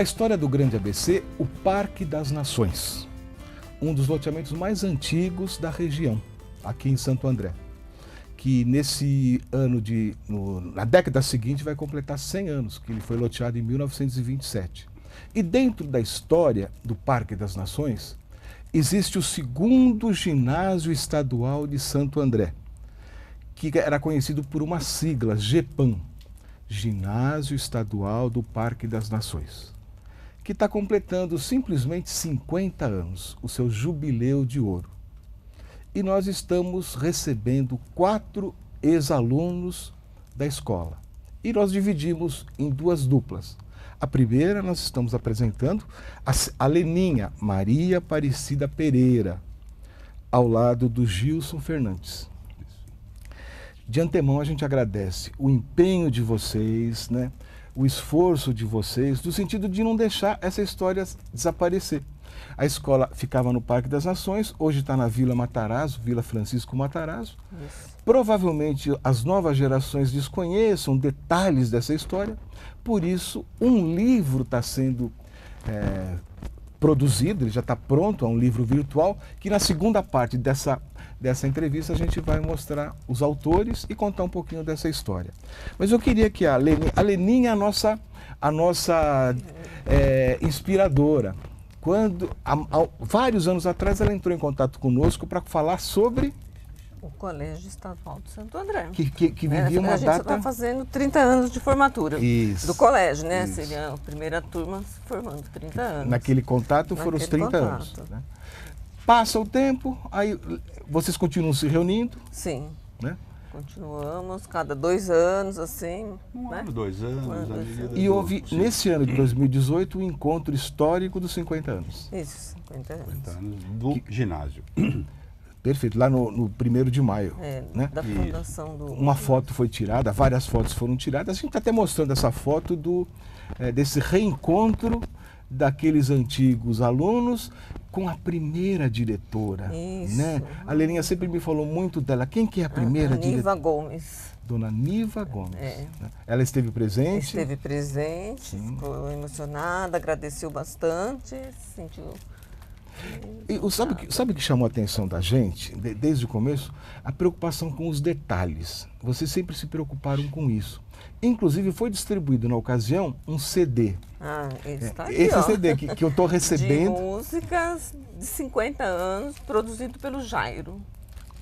Na história do Grande ABC, o Parque das Nações, um dos loteamentos mais antigos da região, aqui em Santo André, que nesse ano na década seguinte vai completar 100 anos, que ele foi loteado em 1927. E dentro da história do Parque das Nações, existe o segundo ginásio estadual de Santo André, que era conhecido por uma sigla, GEPAN, Ginásio Estadual do Parque das Nações, que está completando simplesmente 50 anos, o seu jubileu de ouro. E nós estamos recebendo 4 ex-alunos da escola. E nós dividimos em 2 duplas. A primeira nós estamos apresentando a Leninha, Maria Aparecida Pereira, ao lado do Gilson Fernandes. De antemão a gente agradece o empenho de vocês, né? O esforço de vocês, no sentido de não deixar essa história desaparecer. A escola ficava no Parque das Nações, hoje está na Vila Matarazzo, Vila Francisco Matarazzo. Isso. Provavelmente as novas gerações desconheçam detalhes dessa história, por isso um livro está sendo produzido, ele já está pronto, é um livro virtual, que na segunda parte dessa entrevista a gente vai mostrar os autores e contar um pouquinho dessa história. Mas eu queria que a Leninha é a nossa inspiradora. Quando, há vários anos atrás, ela entrou em contato conosco para falar sobre o Colégio Estadual de Santo André. Que vivia uma data... A gente está fazendo 30 anos de formatura. Isso, do colégio, né? Isso. Seria a primeira turma se formando, 30 anos. Naquele contato foram os 30 anos. Né? Passa o tempo, aí vocês continuam se reunindo? Sim. Né? Continuamos, cada 2 anos, assim. Um ano, 2 anos. E houve, nesse ano de 2018, o encontro histórico dos 50 anos. Isso, 50 anos. 50 anos do ginásio. Perfeito, lá no 1º de maio. Né? Da fundação do... Uma foto foi tirada, várias fotos foram tiradas. A gente está até mostrando essa foto desse reencontro daqueles antigos alunos com a primeira diretora. Isso. Né? A Leninha sempre me falou muito dela. Quem que é a primeira diretora? Niva Gomes. Dona Niva Gomes. Né? Ela esteve presente? Esteve presente, Sim. Ficou emocionada, agradeceu bastante, se sentiu... E sabe o que chamou a atenção da gente, desde o começo? A preocupação com os detalhes. Vocês sempre se preocuparam com isso. Inclusive foi distribuído na ocasião um CD. Esse está aqui, esse CD que eu estou recebendo. De músicas de 50 anos, produzido pelo Jairo.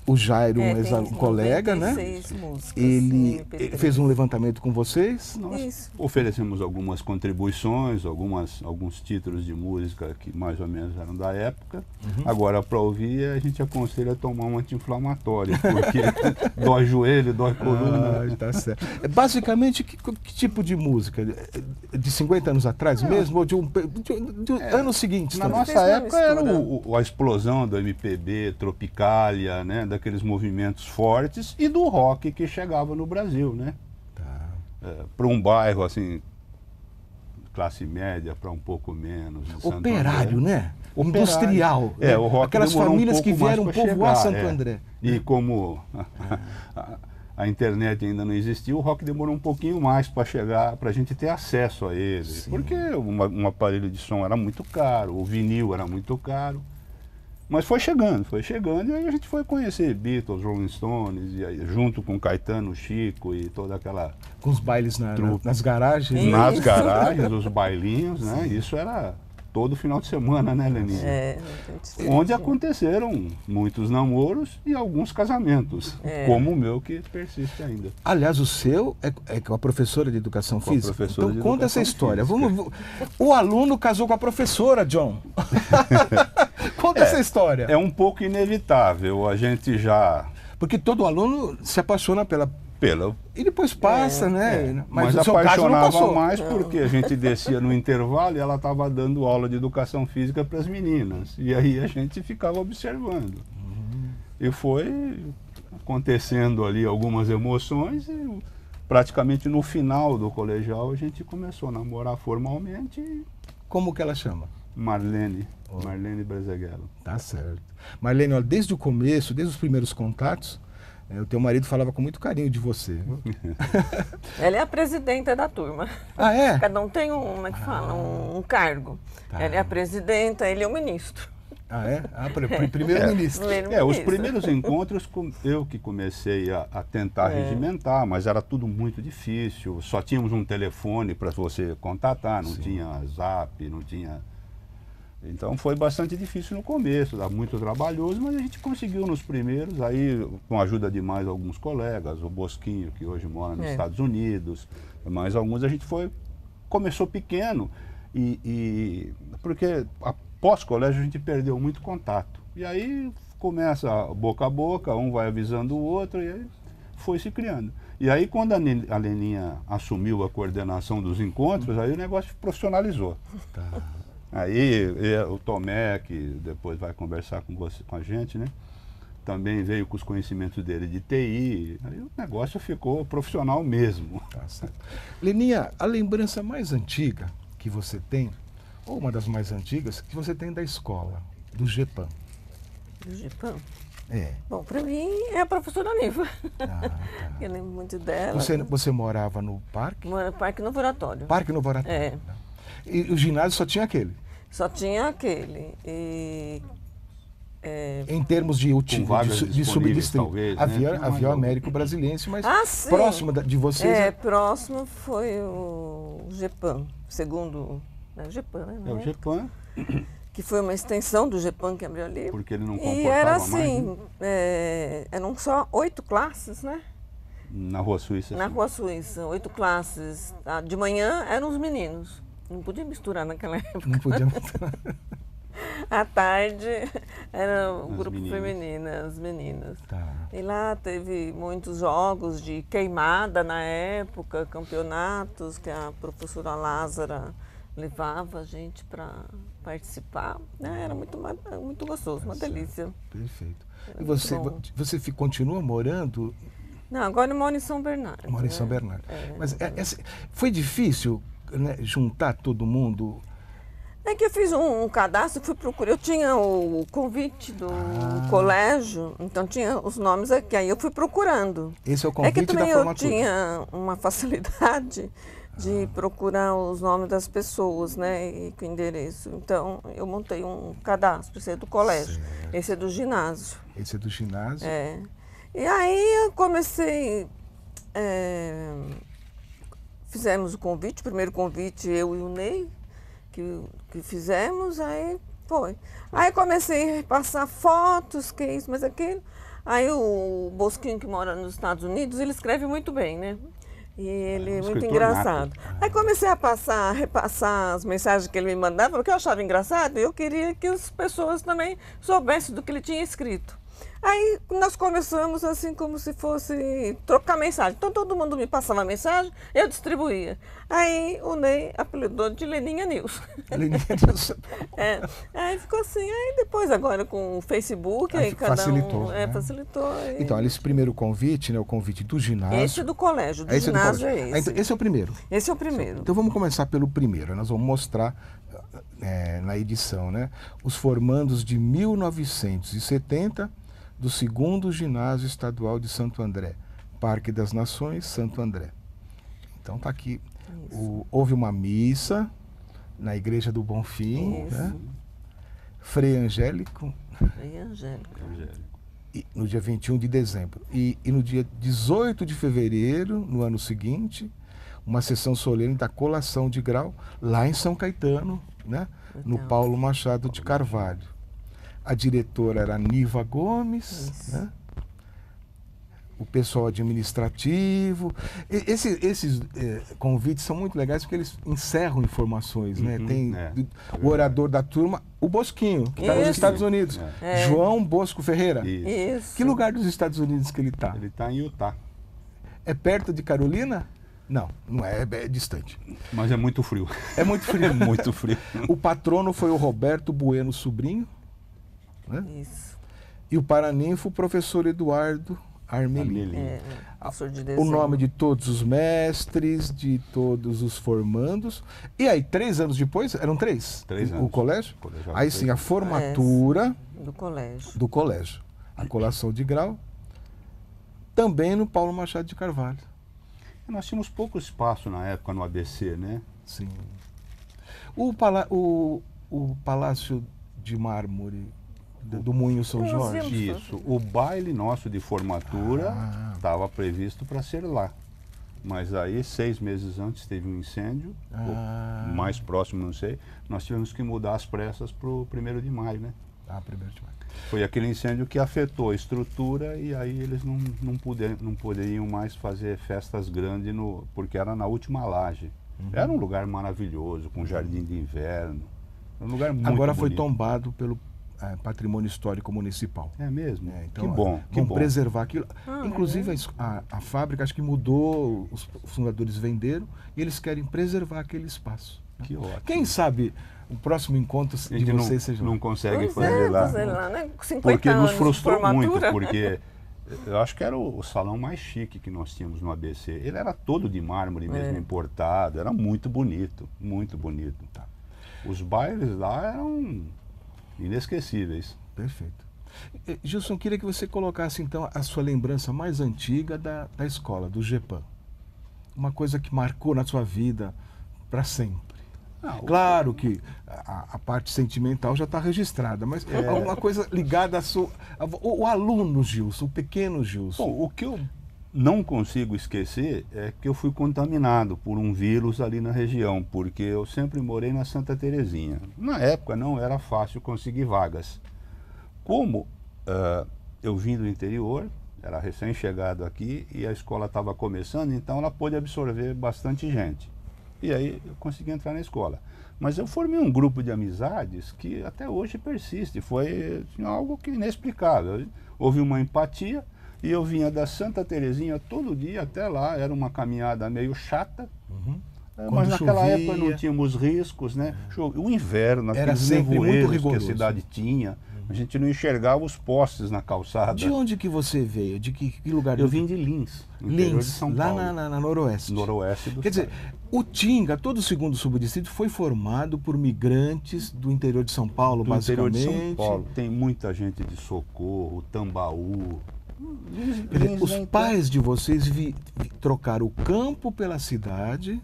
O Jairo, um colega, né? Músicas, ele fez um levantamento com vocês. Nós oferecemos algumas contribuições, alguns títulos de música que mais ou menos eram da época. Agora, para ouvir, a gente aconselha a tomar um anti-inflamatório, porque dói joelho, dói coluna. Tá certo. Basicamente, que tipo de música? De 50 anos atrás mesmo? Ou de anos seguintes? Na nossa época era a explosão do MPB, Tropicália, né? Daqueles movimentos fortes e do rock que chegava no Brasil, né? Para um bairro assim, classe média, para um pouco menos. Operário, né? Industrial. O rock aquelas famílias que vieram povoar Santo André. E como a internet ainda não existia, o rock demorou um pouquinho mais para chegar, para a gente ter acesso a ele. Sim. Porque um aparelho de som era muito caro, o vinil era muito caro. Mas foi chegando, e aí a gente foi conhecer Beatles, Rolling Stones, e aí, junto com Caetano, Chico e toda aquela... Com os bailes nas garagens. Nas garagens, os bailinhos, né? Isso era todo final de semana, né, Leninha? Onde aconteceram muitos namoros e alguns casamentos, como o meu, que persiste ainda. Aliás, o seu é com a professora de Educação Física? Então conta essa história. O aluno casou com a professora, John. Conta essa história. É um pouco inevitável, a gente já... Porque todo aluno se apaixona e depois passa, né? Mas o seu apaixonava caso não passou. mais porque a gente descia no intervalo e ela estava dando aula de educação física para as meninas. E aí a gente ficava observando. E foi acontecendo ali algumas emoções e praticamente no final do colegial a gente começou a namorar formalmente. Como que ela chama? Marlene Brazaguello. Tá certo. Marlene, olha, desde o começo, desde os primeiros contatos, O teu marido falava com muito carinho de você. Viu? Ela é a presidenta da turma. Ah, é? Cada um tem como é que fala, um cargo. Tá. Ela é a presidenta, ele é o ministro. Ah, é? Primeiro-ministro. Os primeiros encontros eu que comecei a tentar regimentar, mas era tudo muito difícil. Só tínhamos um telefone para você contatar, não tinha zap, não tinha... Então foi bastante difícil no começo, muito trabalhoso, mas a gente conseguiu nos primeiros, aí com a ajuda de mais alguns colegas, o Bosquinho, que hoje mora nos Estados Unidos, mais alguns, a gente começou pequeno, porque após colégio a gente perdeu muito contato. E aí começa boca a boca, um vai avisando o outro, e aí foi se criando. E aí quando a Leninha assumiu a coordenação dos encontros, aí o negócio profissionalizou. Tá. Aí o Tomé, que depois vai conversar com a gente, né? Também veio com os conhecimentos dele de TI. Aí o negócio ficou profissional mesmo. Tá certo. Leninha, a lembrança mais antiga que você tem, ou uma das mais antigas, que você tem da escola, do GEPAM? Do GEPAM? É. Bom, para mim é a professora Niva. Tá. Eu lembro muito dela. Você morava no parque? No Parque Novo Oratório. Parque Novo Oratório. É. E o ginásio só tinha aquele? Só tinha aquele. Em termos de subdistrito. Talvez, havia né? o Américo Brasiliense, mas sim. próximo de vocês... próximo foi o GEPAM, segundo... o GEPAM, né? É o GEPAM. Que foi uma extensão do GEPAM que abriu ali. Porque ele não comportava e era mais, assim, né? Eram só 8 classes, né? Na Rua Suíça. Na Rua Suíça, 8 classes. De manhã eram os meninos. Não podia misturar naquela época. Não podia misturar. À tarde era o grupo meninas. feminino, as meninas. Tá. E lá teve muitos jogos de queimada na época, campeonatos que a professora Lázara levava a gente para participar. Né? Era muito gostoso, uma delícia. Perfeito. Era E você muito bom. continua morando? Não, agora eu moro em São Bernardo. Mora em São Bernardo. Mas foi difícil, né, juntar todo mundo? É que eu fiz um cadastro, fui procurar. Eu tinha o convite do colégio, então tinha os nomes aqui. Aí eu fui procurando. Esse é o convite que também da formatura. eu tinha uma facilidade de procurar os nomes das pessoas, né, e com o endereço. Então eu montei um cadastro, esse é do colégio, certo. Esse é do ginásio. Esse é do ginásio? E aí eu comecei, fizemos o convite, o primeiro convite eu e o Ney, que fizemos, aí foi. Aí comecei a passar fotos, que isso, mas aquilo. Aí o Bosquinho, que mora nos Estados Unidos, ele escreve muito bem, né? E ele é muito engraçado. Aí comecei a repassar as mensagens que ele me mandava, porque eu achava engraçado, e eu queria que as pessoas também soubessem do que ele tinha escrito. Aí nós começamos assim como se fosse trocar mensagem. Então todo mundo me passava mensagem, eu distribuía. Aí o Ney apelidou de Leninha News. Leninha News. Aí ficou assim. Aí depois agora com o Facebook, aí cada facilitou, um né? facilitou. Então, esse primeiro convite, né, o convite do ginásio. Esse é do colégio, do Esse é do ginásio colégio. é esse. Esse é o primeiro. Esse é o primeiro. Então vamos começar pelo primeiro. Nós vamos mostrar na edição, né, os formandos de 1970 do 2º Ginásio Estadual de Santo André, Parque das Nações, Santo André. Então está aqui. Houve uma missa na Igreja do Bonfim, né? Frei Angélico. Frei Angélico. No dia 21 de dezembro. E no dia 18 de fevereiro, no ano seguinte, uma sessão solene da colação de grau lá em São Caetano, né? No Paulo Machado de Carvalho. A diretora era Niva Gomes, né? O pessoal administrativo. Esses convites são muito legais porque eles encerram informações, né? Tem o orador da turma, o Bosquinho, que está nos Estados Unidos. João Bosco Ferreira. Isso. Que lugar dos Estados Unidos que ele está? Ele está em Utah. É perto de Carolina? Não é distante. Mas é muito frio. É muito frio. É muito frio. O patrono foi o Roberto Bueno Sobrinho. Né? Isso. E o paraninfo, o professor Eduardo Armelin. Professor de O desenho. nome de todos os mestres, de todos os formandos. E aí, 3 anos depois, eram 3? 3 anos. O colégio? Colegial Aí de sim, a formatura do colégio. do colégio. A colação de grau. também no Paulo Machado de Carvalho. Nós tínhamos pouco espaço na época no ABC, né? Sim. O Palácio de Mármore do Moinho São Nós Jorge. íamos. Isso. O baile nosso de formatura estava previsto para ser lá. Mas aí, 6 meses antes, teve um incêndio, ou mais próximo, não sei. Nós tivemos que mudar as pressas para o 1º de maio, né? 1º de maio. Foi aquele incêndio que afetou a estrutura e aí eles não poderiam mais fazer festas grandes, porque era na última laje. Era um lugar maravilhoso, com jardim de inverno. Era um lugar muito Agora foi bonito. tombado pelo Patrimônio Histórico Municipal. É mesmo? Então, que bom, que vão bom. preservar aquilo. Inclusive a fábrica, acho que mudou, os fundadores venderam e eles querem preservar aquele espaço. Que ótimo. Quem sabe o próximo encontro A de gente vocês seja não lá. consegue Pois fazer lá. fazer lá, né? 50 Porque nos anos de frustrou muito, formatura. porque eu acho que era o salão mais chique que nós tínhamos no ABC. Ele era todo de mármore mesmo, importado, era muito bonito, muito bonito. Tá. Os bailes lá eram inesquecíveis. Perfeito. Gilson, queria que você colocasse então a sua lembrança mais antiga da escola, do GEPAM. Uma coisa que marcou na sua vida para sempre. Claro que a parte sentimental já está registrada, mas alguma coisa ligada o aluno Gilson, o pequeno Gilson. Bom, o que eu não consigo esquecer é que eu fui contaminado por um vírus ali na região, porque eu sempre morei na Santa Terezinha. Na época não era fácil conseguir vagas. Como eu vim do interior, era recém-chegado aqui e a escola estava começando, então ela pôde absorver bastante gente. E aí eu consegui entrar na escola. Mas eu formei um grupo de amizades que até hoje persiste. Foi algo que inexplicável. Houve uma empatia e eu vinha da Santa Terezinha todo dia até lá. Era uma caminhada meio chata. Mas naquela chovia, época não tínhamos riscos, né? O inverno, Era aqueles sempre muito nevoeiros que a rigoroso. cidade tinha. A gente não enxergava os postes na calçada. De onde que você veio? De que lugar? Eu vim de Lins, no interior de Lins, São lá Paulo. na Noroeste. Noroeste do Quer dizer, estado. o Tinga, todo o segundo subdistrito, foi formado por migrantes do interior de São Paulo, Do interior basicamente. de São Paulo. Tem muita gente de Socorro, Tambaú. Quer dizer, os pais de vocês trocaram o campo pela cidade.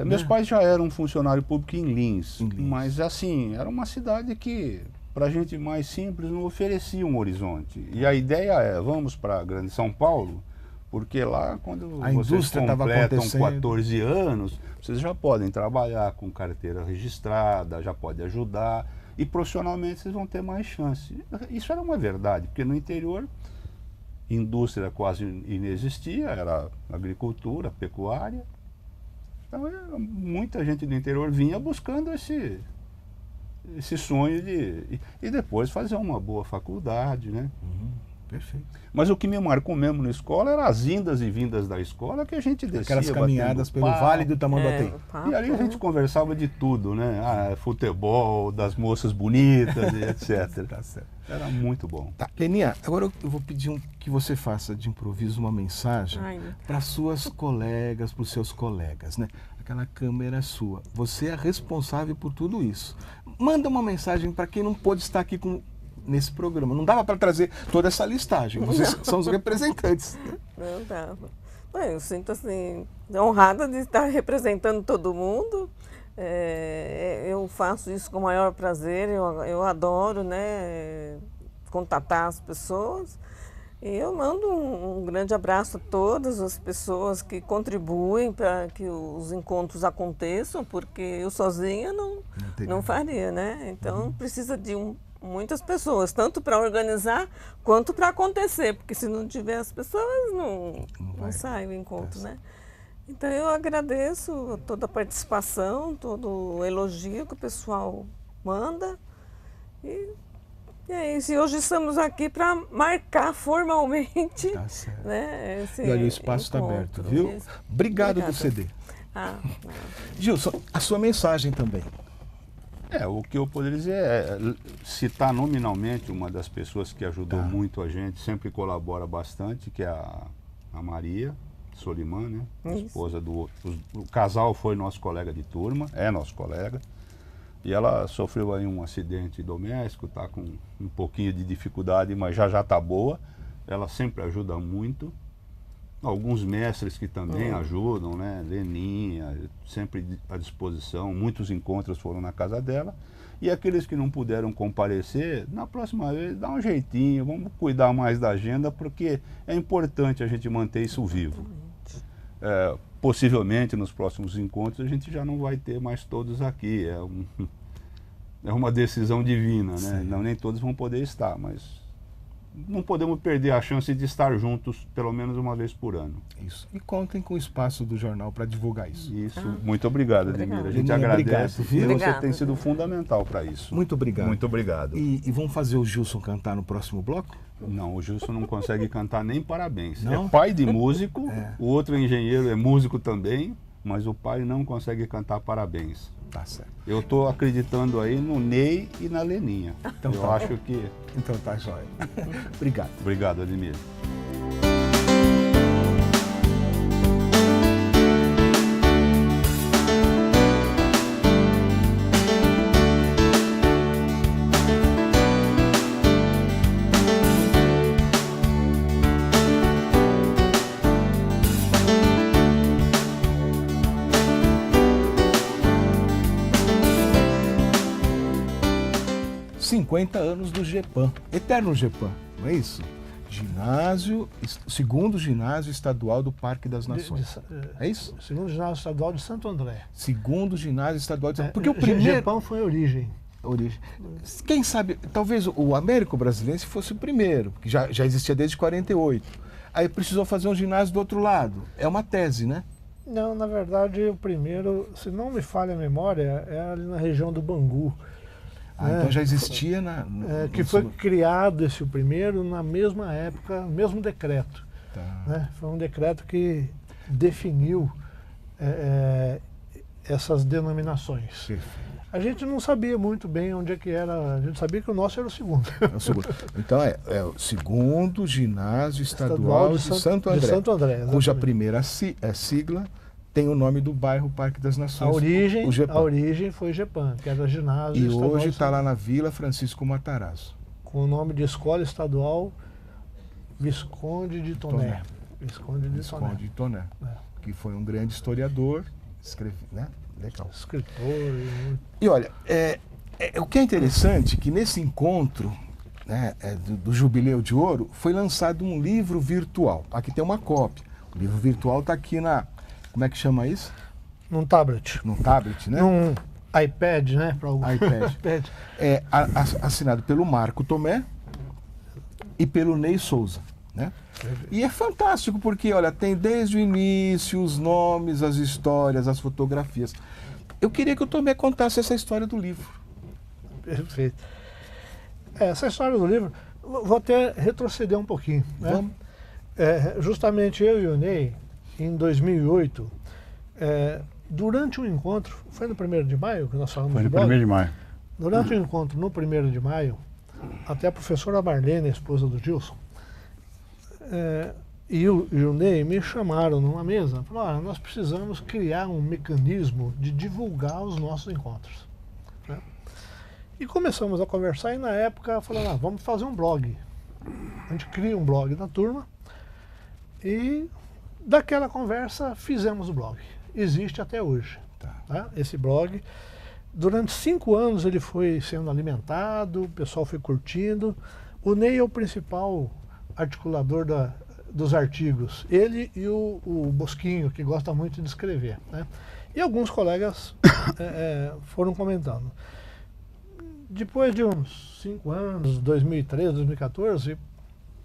Meus pais já eram funcionário público em Lins, Em Lins. mas assim, era uma cidade que, para gente mais simples, não oferecia um horizonte. E a ideia é, vamos para Grande São Paulo, porque lá, quando A vocês indústria estava completam acontecendo. 14 anos, vocês já podem trabalhar com carteira registrada, já podem ajudar, e profissionalmente vocês vão ter mais chance. Isso era uma verdade, porque no interior, indústria quase inexistia, era agricultura, pecuária. Então, muita gente do interior vinha buscando esse sonho e depois fazer uma boa faculdade, né? Perfeito. Mas o que me marcou mesmo na escola eram as indas e vindas da escola, que a gente descia Aquelas caminhadas batendo pelo papo. Vale do Tamanduateí. E ali a gente conversava de tudo, né? Futebol, das moças bonitas e etc. Tá certo. Era muito bom. Tá, Leninha, agora eu vou pedir que você faça de improviso uma mensagem para suas colegas, para os seus colegas, né? Aquela câmera é sua. Você é responsável por tudo isso. Manda uma mensagem para quem não pôde estar aqui nesse programa. Não dava para trazer toda essa listagem. Vocês são os representantes. Não dava. Eu sinto assim, honrada de estar representando todo mundo. Eu faço isso com o maior prazer, eu adoro, né, contatar as pessoas. E eu mando um grande abraço a todas as pessoas que contribuem para que os encontros aconteçam, porque eu sozinha não faria, né? Então precisa de muitas pessoas, tanto para organizar quanto para acontecer, porque se não tiver as pessoas, não sai o encontro, né? Então eu agradeço toda a participação, todo o elogio que o pessoal manda. E é isso. E hoje estamos aqui para marcar formalmente. Tá certo. Né, esse E olha, o espaço está aberto, viu? Obrigado por ceder. Gilson, a sua mensagem também. O que eu poderia dizer é citar nominalmente uma das pessoas que ajudou muito a gente, sempre colabora bastante, que é a Maria Soliman, né? A esposa o casal foi nosso colega de turma, é nosso colega. E ela sofreu aí um acidente doméstico, está com um pouquinho de dificuldade, mas já está boa. Ela sempre ajuda muito. alguns mestres que também ajudam, né? Leninha, sempre à disposição, muitos encontros foram na casa dela. E aqueles que não puderam comparecer, na próxima vez dá um jeitinho, vamos cuidar mais da agenda, porque é importante a gente manter isso vivo. Possivelmente nos próximos encontros a gente já não vai ter mais todos aqui, é uma decisão divina, né? Não, nem todos vão poder estar, mas não podemos perder a chance de estar juntos pelo menos uma vez por ano. Isso. E contem com o espaço do jornal para divulgar isso. Isso. Muito obrigado, Ademir. A gente Ademir, agradece, obrigado, e você tem sido fundamental para isso. Muito obrigado. Muito obrigado. E vamos fazer o Gilson cantar no próximo bloco? Não, o Gilson não consegue cantar nem parabéns. Não? É pai de músico, o outro engenheiro é músico também, mas o pai não consegue cantar parabéns. Tá certo. Eu estou acreditando aí no Ney e na Leninha. Então eu tá acho que... Então tá jóia. Obrigado. Obrigado, Ademir. Anos do GEPAM, eterno GEPAM, não é isso? Segundo ginásio estadual do Parque das Nações. É isso? Segundo ginásio estadual de Santo André. Segundo ginásio estadual de Santo André. Porque o primeiro... GEPAM foi a origem. Quem sabe, talvez o Américo Brasilense fosse o primeiro, que já existia desde 48. Aí precisou fazer um ginásio do outro lado. É uma tese, né? Não, na verdade, o primeiro, se não me falha a memória, é ali na região do Bangu. Então já existia que foi criado esse o primeiro na mesma época, no mesmo decreto. Tá. Né? Foi um decreto que definiu essas denominações. Perfeito. A gente não sabia muito bem onde é que era, a gente sabia que o nosso era o segundo. Então é o segundo ginásio estadual de Santo André, cuja primeira sigla tem o nome do bairro Parque das Nações. A origem foi GEPAM, que era ginásio e estadual. E hoje está lá na Vila Francisco Matarazzo. Com o nome de Escola Estadual Visconde de Toné. Visconde de Toné. Que foi um grande historiador, né? Legal. Escritor. E olha, o que é interessante é que nesse encontro, né, do Jubileu de Ouro, foi lançado um livro virtual. Aqui tem uma cópia. O livro virtual está aqui na... Como é que chama isso? Num tablet. Num tablet, né? Num iPad, né? iPad. É assinado pelo Marco Tomé e pelo Ney Souza, né? E é fantástico porque, olha, tem desde o início os nomes, as histórias, as fotografias. Eu queria que o Tomé contasse essa história do livro. Perfeito. Essa história do livro, vou até retroceder um pouquinho, né? Vamos. Justamente eu e o Ney, em 2008, durante um encontro, foi no 1º de maio que nós falamos? Foi no 1º de maio. Durante um encontro no 1º de maio, até a professora Marlene, a esposa do Gilson, e o Ney me chamaram numa mesa, falaram, olha, nós precisamos criar um mecanismo de divulgar os nossos encontros. Né? E começamos a conversar e na época falaram, vamos fazer um blog. A gente cria um blog da turma e daquela conversa fizemos o blog. Existe até hoje. Tá? Esse blog, durante 5 anos ele foi sendo alimentado, o pessoal foi curtindo. O Ney é o principal articulador dos artigos. Ele e o Bosquinho, que gosta muito de escrever. Né? E alguns colegas foram comentando. Depois de uns 5 anos, 2013, 2014,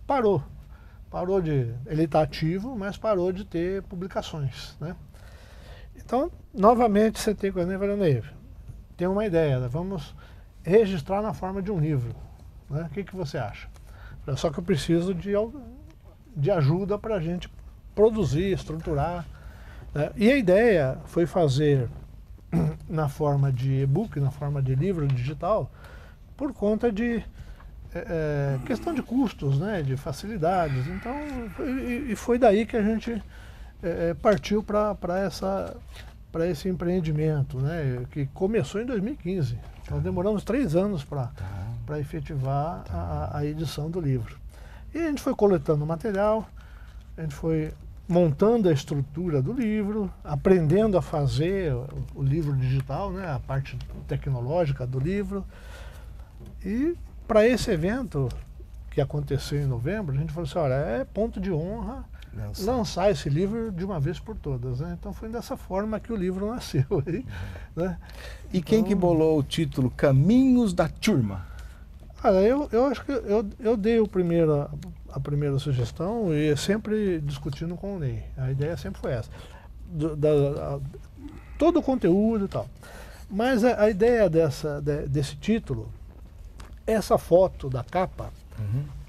parou. Ele está ativo, mas parou de ter publicações, né? Então, novamente, você tem coisa, né, tem uma ideia, né? Vamos registrar na forma de um livro, né? O que você acha? Só que eu preciso de ajuda para a gente produzir, estruturar, né? E a ideia foi fazer na forma de e-book, na forma de livro digital, por conta de questão de custos, né, de facilidades. Então, foi daí que a gente partiu para esse empreendimento, né, que começou em 2015. Nós demoramos 3 anos para efetivar a edição do livro. E a gente foi coletando material, a gente foi montando a estrutura do livro, aprendendo a fazer o livro digital, né, a parte tecnológica do livro. E para esse evento, que aconteceu em novembro, a gente falou assim, olha, é ponto de honra lançar esse livro de uma vez por todas, né? Então foi dessa forma que o livro nasceu. Né? E quem que bolou o título Caminhos da Turma? Olha, eu acho que eu dei a primeira sugestão e sempre discutindo com o Ney. A ideia sempre foi essa. Todo o conteúdo e tal. Mas a ideia desse título, essa foto da capa,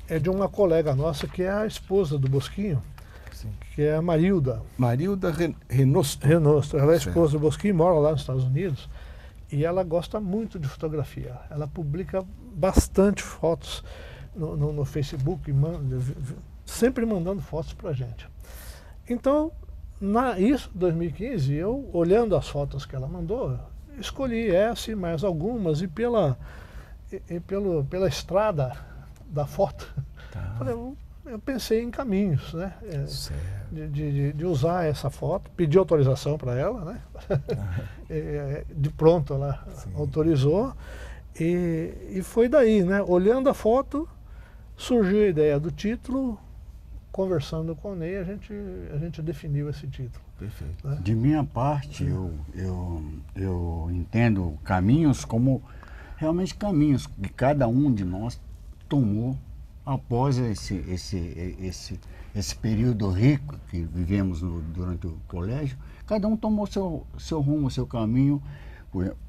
é de uma colega nossa que é a esposa do Bosquinho, Sim. que é a Marilda. Marilda Renosto. Renosto. Ela é Certo. esposa do Bosquinho, mora lá nos Estados Unidos. E ela gosta muito de fotografia. Ela publica bastante fotos no Facebook, sempre mandando fotos pra gente. Então, isso, 2015, eu, olhando as fotos que ela mandou, escolhi essa e mais algumas, e pela estrada da foto, falei, eu pensei em caminhos, né? De usar essa foto, pedi autorização para ela, né? De pronto ela autorizou, e foi daí, né? Olhando a foto, surgiu a ideia do título, conversando com o Ney, a gente definiu esse título. Perfeito. Né? De minha parte, eu entendo caminhos como realmente caminhos que cada um de nós tomou após esse período rico que vivemos durante o colégio. Cada um tomou seu rumo, seu caminho.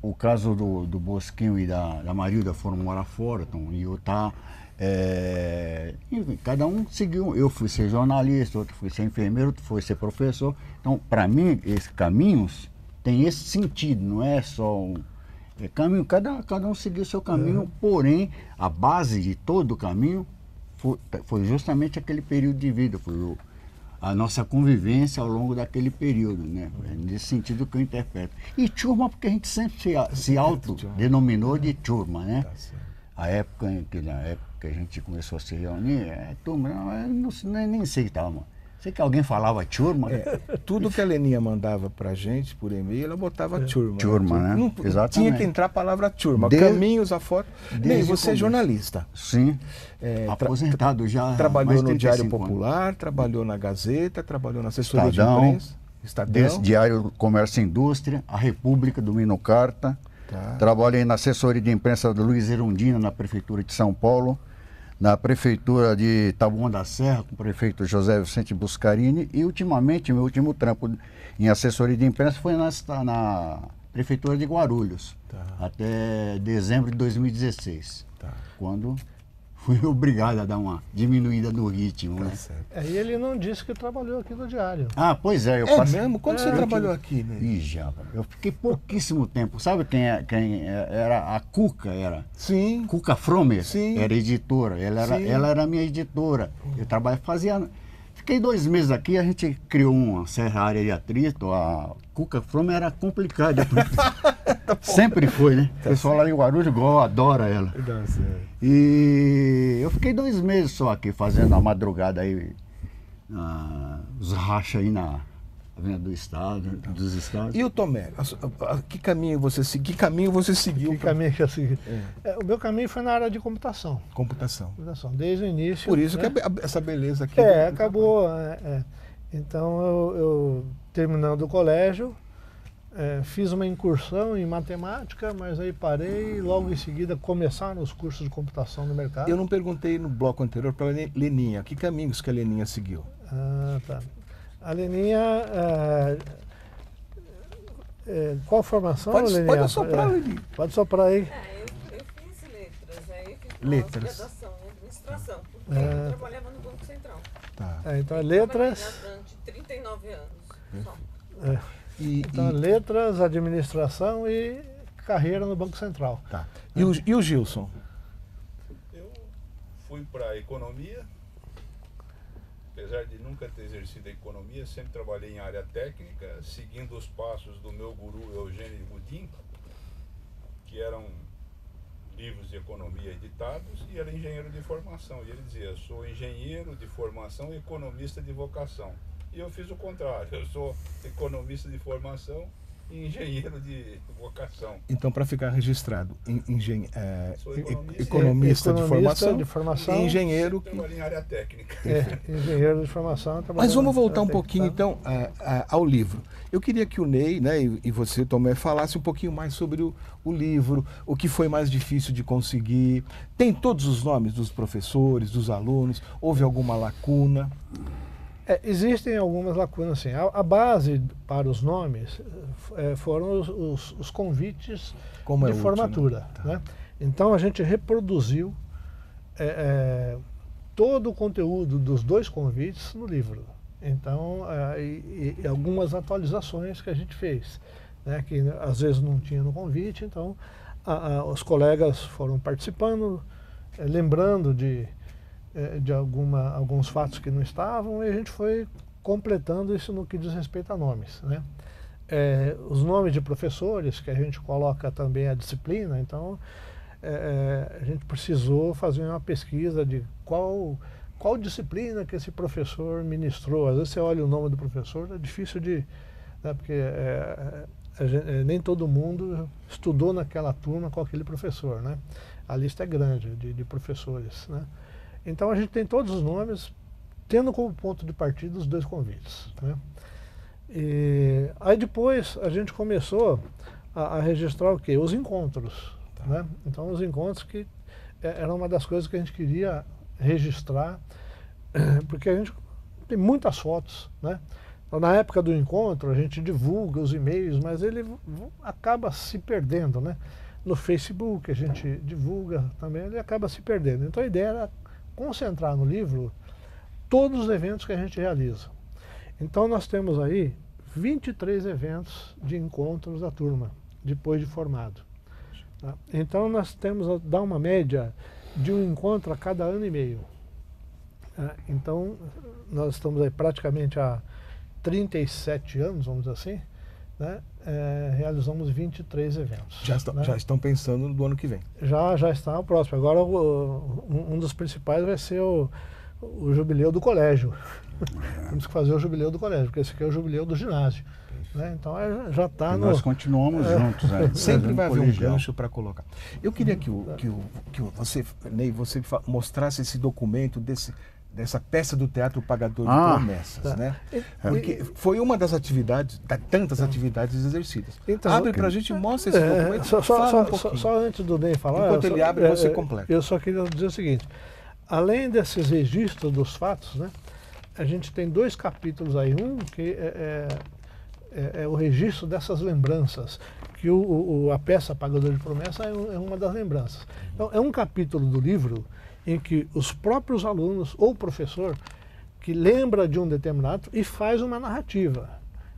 O caso do Bosquinho e da Marilda foram morar fora, estão em Utah. Enfim, cada um seguiu. Eu fui ser jornalista, outro fui ser enfermeiro, outro foi ser professor. Então, para mim, esses caminhos têm esse sentido, não é só caminho, cada um seguiu o seu caminho, porém, a base de todo o caminho foi justamente aquele período de vida, foi a nossa convivência ao longo daquele período, né? É nesse sentido que eu interpreto. E turma, porque a gente sempre se autodenominou de turma, né? Na época que a gente começou a se reunir, turma, nem sei que estava, sei que alguém falava turma. Tudo que a Leninha mandava pra gente por e-mail, ela botava turma. Turma, né? Não, Exatamente. tinha que entrar a palavra turma. Desde- Caminhos, a foto. Ney, você é jornalista. Sim, aposentado já. há Trabalhou mais no de Diário 35 anos. Popular, trabalhou na Gazeta, trabalhou na assessoria Estadão, de imprensa. Estadão. Diário Comércio e Indústria, a República, do Mino Carta. Tá. Trabalhei na assessoria de imprensa do Luiz Erundina, na Prefeitura de São Paulo, na Prefeitura de Taboão da Serra, com o prefeito José Vicente Buscarini, e ultimamente, meu último trampo em assessoria de imprensa foi na Prefeitura de Guarulhos, até dezembro de 2016, quando fui obrigado a dar uma diminuída no ritmo, né? E ele não disse que trabalhou aqui no Diário. Ah, pois é, eu É passei... mesmo? Quando você trabalhou aqui, Ney? Ih, já, eu fiquei pouquíssimo tempo. Sabe quem era? A Cuca, era. Sim. Cuca Fromer, Sim. era editora. Sim. Ela era minha editora. Eu fazia... Fiquei 2 meses aqui, a gente criou uma certa área de atrito. A Cuca Fromer era complicada. Sempre foi, né? O pessoal lá em Guarulhos adora ela. E eu fiquei 2 meses só aqui fazendo a madrugada aí, os rachas aí na Avenida dos Estados. E o Tomé? Que caminho você seguiu? Que caminho você seguiu? Que caminho que eu segui? O meu caminho foi na área de computação. Computação. Desde o início. Por isso né? que essa beleza aqui. Acabou. Então, eu terminando o colégio, fiz uma incursão em matemática, mas aí parei e logo em seguida começaram os cursos de computação no mercado. Eu não perguntei no bloco anterior para a Leninha. Que caminhos que a Leninha seguiu? Tá. A Leninha... qual formação, Leninha? Pode soprar, Leninha. Pode soprar aí. Eu fiz letras, aí eu fiz Letras. pós-graduação em administração, porque eu trabalhava no Banco Central. Tá. Então, letras... Trabalhei durante 39 anos. Só. Então, letras, administração e carreira no Banco Central. Tá. E o Gilson? Eu fui para a economia, apesar de nunca ter exercido a economia, sempre trabalhei em área técnica, seguindo os passos do meu guru Eugênio Budin, que eram livros de economia editados, e era engenheiro de formação. E ele dizia: sou engenheiro de formação e economista de vocação. E eu fiz o contrário. Eu sou economista de formação e engenheiro de vocação. Então, para ficar registrado, Sou economista. economista de de formação e engenheiro. Trabalho em área técnica. Engenheiro de formação. Mas vamos voltar um trabalhando- pouquinho, então, ao livro. Eu queria que o Ney, né, e você, Tomé, falasse um pouquinho mais sobre o livro, o que foi mais difícil de conseguir. Tem todos os nomes dos professores, dos alunos? Houve alguma lacuna? Existem algumas lacunas, assim. A base para os nomes foram os convites Como é de útil, formatura. né? Né? Então, a gente reproduziu todo o conteúdo dos 2 convites no livro. Então, e algumas atualizações que a gente fez, né? Que às vezes não tinha no convite, então os colegas foram participando, lembrando de alguns fatos que não estavam, e a gente foi completando isso no que diz respeito a nomes. Né? Os nomes de professores, que a gente coloca também a disciplina, então a gente precisou fazer uma pesquisa de qual disciplina que esse professor ministrou. Às vezes você olha o nome do professor, é difícil de... Né, porque nem todo mundo estudou naquela turma com aquele professor. Né? A lista é grande de professores. Né? Então a gente tem todos os nomes, tendo como ponto de partida os 2 convites. Né? E aí depois a gente começou a registrar o quê? Os encontros. Né? Então os encontros que era uma das coisas que a gente queria registrar, porque a gente tem muitas fotos. Né? Então, na época do encontro a gente divulga os e-mails, mas ele acaba se perdendo. Né? No Facebook a gente divulga também, ele acaba se perdendo. Então a ideia era concentrar no livro todos os eventos que a gente realiza. Então nós temos aí 23 eventos de encontros da turma, depois de formado. Tá? Então nós temos a dar uma média de um encontro a cada ano e meio. Tá? Então nós estamos aí praticamente há 37 anos, vamos dizer assim, né? Realizamos 23 eventos. Já estão pensando no ano que vem. Já está o próximo. Agora um dos principais vai ser o jubileu do colégio. Temos que fazer o jubileu do colégio, porque esse aqui é o jubileu do ginásio. Né? Então já está no... Nós continuamos juntos. Né? Sempre vai haver um colegial. gancho para colocar. Eu queria que você, Ney, você mostrasse esse documento dessa peça do Teatro Pagador de Promessas, tá. né? Porque foi uma das atividades, tantas atividades exercidas. Então, abre para a gente, mostra esse documento, fala um pouquinho. Só antes do Ney falar... Enquanto ele abre, você completa. Eu só queria dizer o seguinte, além desses registros dos fatos, né, a gente tem 2 capítulos aí, um que é o registro dessas lembranças, que a peça Pagador de Promessa é uma das lembranças. Então, é um capítulo do livro em que os próprios alunos ou professor que lembra de um determinado e faz uma narrativa.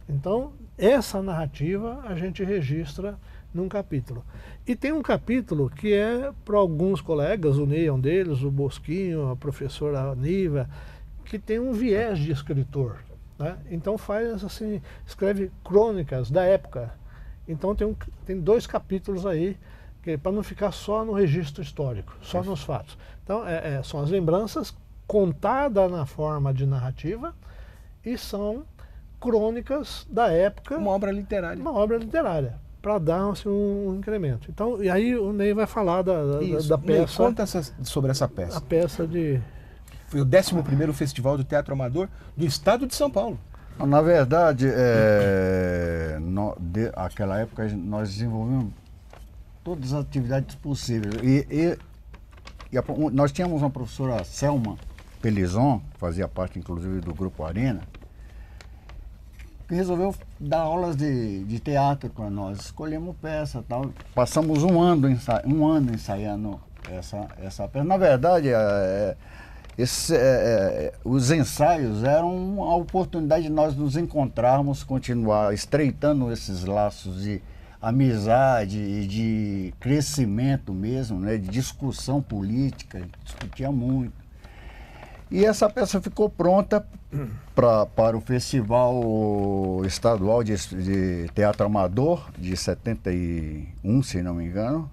Então, essa narrativa a gente registra num capítulo. E tem um capítulo que é para alguns colegas, o Ney é um deles, o Bosquinho, a professora Niva, que tem um viés de escritor. Né? Então faz assim, escreve crônicas da época. Então tem 2 capítulos aí, para não ficar só no registro histórico, só nos fatos. Então são as lembranças contadas na forma de narrativa e são crônicas da época. Uma obra literária. Uma obra literária, para dar assim, um incremento. Então, e aí o Ney vai falar da Ney, peça. conta sobre essa peça. A peça de... Foi o 11º Festival do Teatro Amador do Estado de São Paulo. Na verdade, naquela época nós desenvolvemos todas as atividades possíveis. Nós tínhamos uma professora, Selma Pelizon, que fazia parte inclusive do Grupo Arena, que resolveu dar aulas de teatro para nós. Escolhemos peça, tal. Passamos um ano ensaiando essa peça. Na verdade, os ensaios eram a oportunidade de nós nos encontrarmos, continuar estreitando esses laços de amizade e de crescimento mesmo, né, de discussão política, discutia muito. E essa peça ficou pronta para o Festival Estadual de Teatro Amador de 71, se não me engano,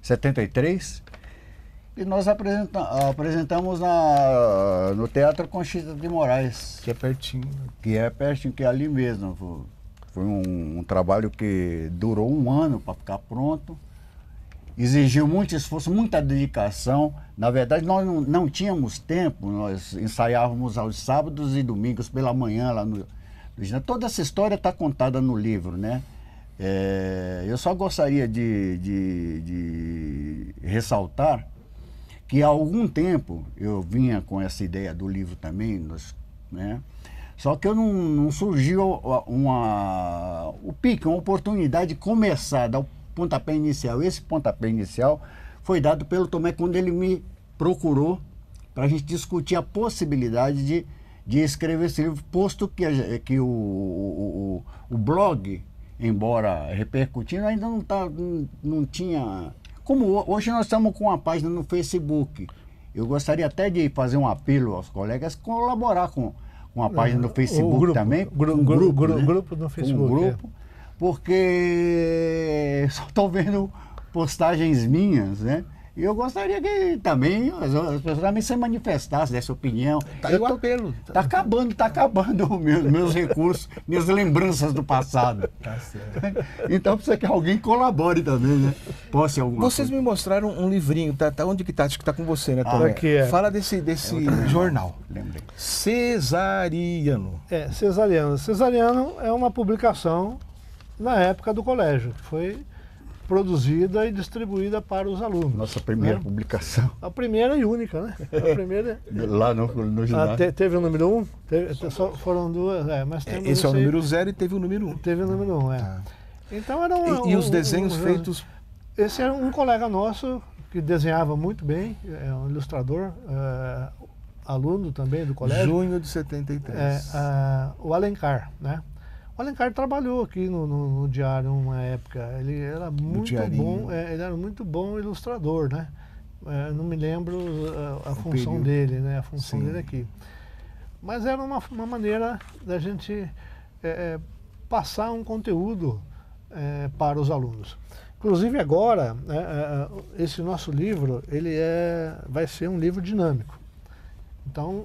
73. E nós apresentamos no Teatro Conchita de Moraes, Que é pertinho. que é pertinho, que é ali mesmo. Foi um trabalho que durou 1 ano para ficar pronto. Exigiu muito esforço, muita dedicação. Na verdade, nós não tínhamos tempo, nós ensaiávamos aos sábados e domingos pela manhã lá no ginásio. Toda essa história está contada no livro, né? Eu só gostaria de ressaltar que há algum tempo eu vinha com essa ideia do livro também, né? Só que eu não surgiu o pique, uma oportunidade de começar, dar o pontapé inicial. Esse pontapé inicial foi dado pelo Tomé quando ele me procurou para a gente discutir a possibilidade de escrever esse livro, posto que o blog, embora repercutindo, ainda não tinha... Como hoje nós estamos com uma página no Facebook, eu gostaria até de fazer um apelo aos colegas colaborar com a página no Facebook grupo, também, grupo no Facebook. grupo, porque só estou vendo postagens minhas, né? E eu gostaria que também as pessoas também se manifestassem dessa opinião. Tá aí o apelo. Tá acabando meus recursos, minhas lembranças do passado. Tá certo. Então precisa que alguém colabore também, né? Posse alguma Vocês coisa. me mostraram um livrinho, tá onde que tá? Acho que tá com você, né, Tomé? aqui é. Fala desse jornal. Lembrei. Cesariano. Cesariano. Cesariano é uma publicação na época do colégio, que foi produzida e distribuída para os alunos. Nossa primeira né? publicação. A primeira e única, né? A primeira... Lá no ginásio. Teve o número 1, foram 2, mas temos Esse é o esse aí. número 0 e teve o número 1. Teve o número 1, Tá. Então era E os desenhos feitos... Esse era um colega nosso que desenhava muito bem, é um ilustrador, aluno também do colégio. Junho de 73. O Alencar, né? O Alencar trabalhou aqui no Diário uma época. Ele era muito bom, ele era muito bom ilustrador, né? Não me lembro a função período. dele, né? A função Sim. dele aqui. Mas era uma maneira da gente passar um conteúdo para os alunos. Inclusive agora, esse nosso livro, vai ser um livro dinâmico. Então,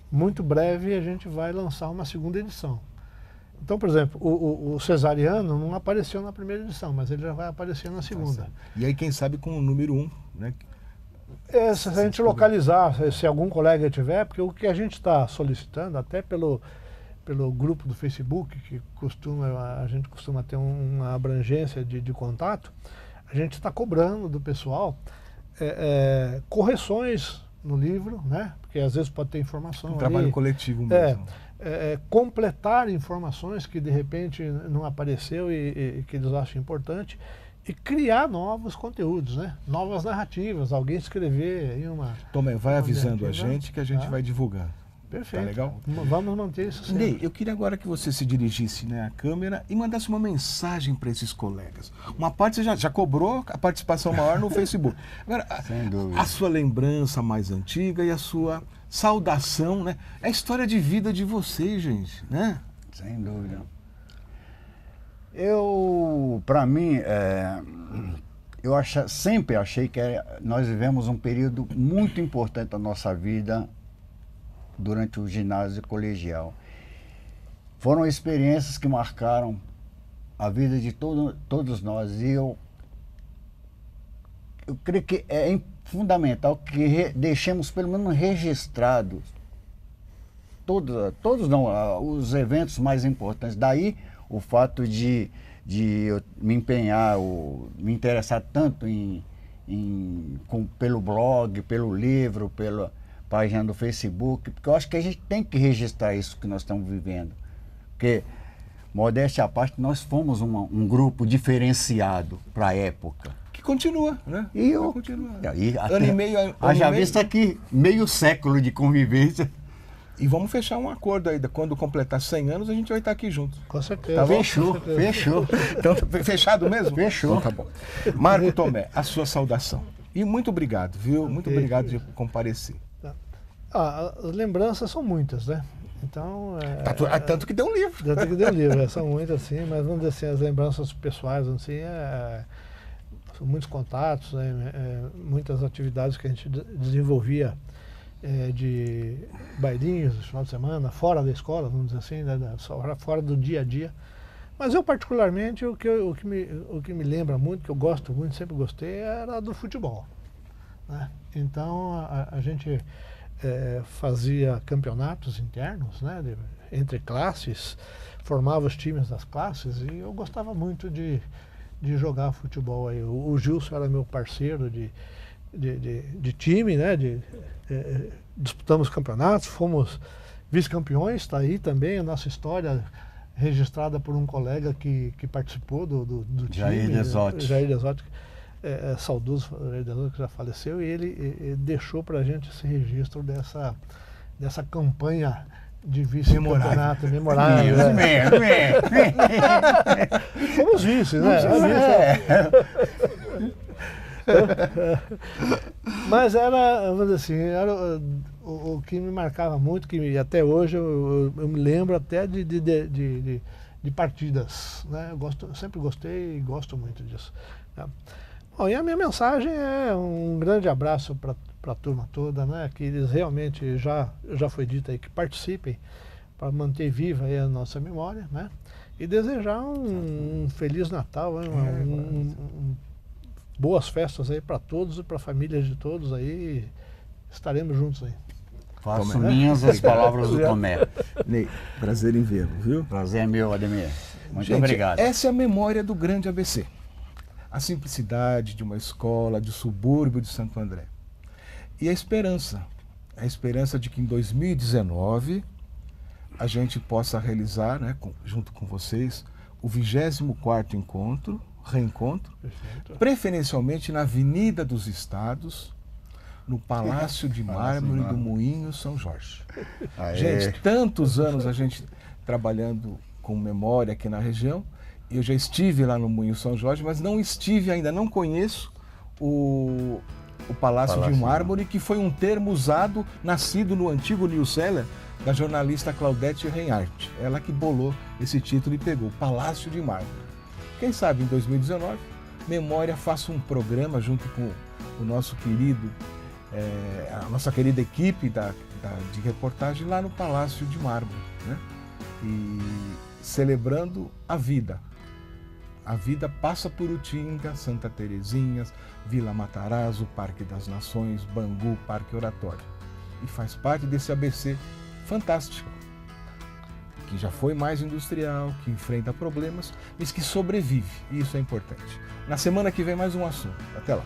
muito breve a gente vai lançar uma segunda edição. Então, por exemplo, o Cesariano não apareceu na primeira edição, mas ele já vai aparecer na segunda. E aí, quem sabe, com o número 1, né? Se a gente localizar, se algum colega tiver, porque o que a gente está solicitando, até pelo grupo do Facebook, que a gente costuma ter uma abrangência de contato, a gente está cobrando do pessoal correções no livro, né? Porque às vezes pode ter informação Um trabalho ali. coletivo mesmo. Completar informações que de repente não apareceu e que eles acham importante e criar novos conteúdos, né? Novas narrativas, alguém escrever aí uma... Tomé, vai avisando a narrativa, gente que a gente tá? vai divulgando. Perfeito. Tá legal? Vamos manter isso sempre. Ney, eu queria agora que você se dirigisse, né, à câmera e mandasse uma mensagem para esses colegas. Uma parte você já cobrou a participação maior no Facebook. Agora, Sem dúvida. a sua lembrança mais antiga e a sua saudação, né? É a história de vida de vocês, gente, né? Sem dúvida. Para mim, sempre achei que nós vivemos um período muito importante da nossa vida durante o ginásio colegial. Foram experiências que marcaram a vida de todos nós. E eu creio que é fundamental que deixemos pelo menos registrados todos não, os eventos mais importantes. Daí o fato de eu me empenhar, me interessar tanto pelo blog, pelo livro, pela página do Facebook, porque eu acho que a gente tem que registrar isso que nós estamos vivendo. Porque, modéstia à parte, nós fomos um grupo diferenciado para a época. Que continua, né? E vai continuar. ano e meio. Haja vista aqui, meio século de convivência. E vamos fechar um acordo aí. Quando completar 100 anos, a gente vai estar aqui junto. Com certeza. Tá bom? Fechou. Então, fechado mesmo? Fechou. Então, tá bom. Marco Tomé, a sua saudação. E muito obrigado, viu? Muito obrigado de comparecer. As lembranças são muitas, né? Então... Tanto que deu um livro. Tanto que deu um livro, são muitas, assim, mas vamos dizer assim, as lembranças pessoais, assim, muitos contatos, muitas atividades que a gente desenvolvia de bailinhos no final de semana, fora da escola, vamos dizer assim, né, fora do dia a dia. Mas eu, particularmente, o que me lembra muito, que eu gosto muito, sempre gostei, era do futebol, né? Então, a gente fazia campeonatos internos, né, entre classes, formava os times das classes, e eu gostava muito de jogar futebol. Aí. O Gilson era meu parceiro de time, né, disputamos campeonatos, fomos vice-campeões, está aí também a nossa história registrada por um colega que participou do time. Jair Desotti. Jair Desotti, saudoso Jair Desotti, que já faleceu, e ele deixou para a gente esse registro dessa campanha de vice-campeonato memorável. Fomos vice, né? Mas era, vamos dizer assim, era o que me marcava muito, que até hoje eu me lembro até de partidas, né? Eu sempre gostei e gosto muito disso, né? Bom, e a minha mensagem é um grande abraço para a turma toda, né? Que eles realmente, já foi dito aí, que participem para manter viva aí a nossa memória, né? E desejar um Feliz Natal, boas festas aí para todos e para a família de todos aí. Estaremos juntos aí. Faço minhas as palavras do Tomé. Ney, prazer em vê-lo, viu? Prazer é meu, Ademir. Muito Gente, obrigado. Essa é a memória do grande ABC. A simplicidade de uma escola, de subúrbio de Santo André. E a esperança de que em 2019 a gente possa realizar, né, junto com vocês, o 24º reencontro, preferencialmente na Avenida dos Estados, no Palácio de Mármore do Moinho São Jorge. Gente, tantos anos a gente trabalhando com memória aqui na região. Eu já estive lá no Moinho São Jorge, mas não estive ainda, não conheço o Palácio de Mármore, que foi um termo usado, nascido no antigo Newseller, da jornalista Claudete Reinhardt. Ela que bolou esse título e pegou, Palácio de Mármore. Quem sabe em 2019, Memória faça um programa junto com o nosso querido, a nossa querida equipe de reportagem lá no Palácio de Mármore, né? E celebrando a vida. A vida passa por Utinga, Santa Terezinha, Vila Matarazzo, Parque das Nações, Bangu, Parque Oratório. E faz parte desse ABC fantástico, que já foi mais industrial, que enfrenta problemas, mas que sobrevive. E isso é importante. Na semana que vem, mais um assunto. Até lá.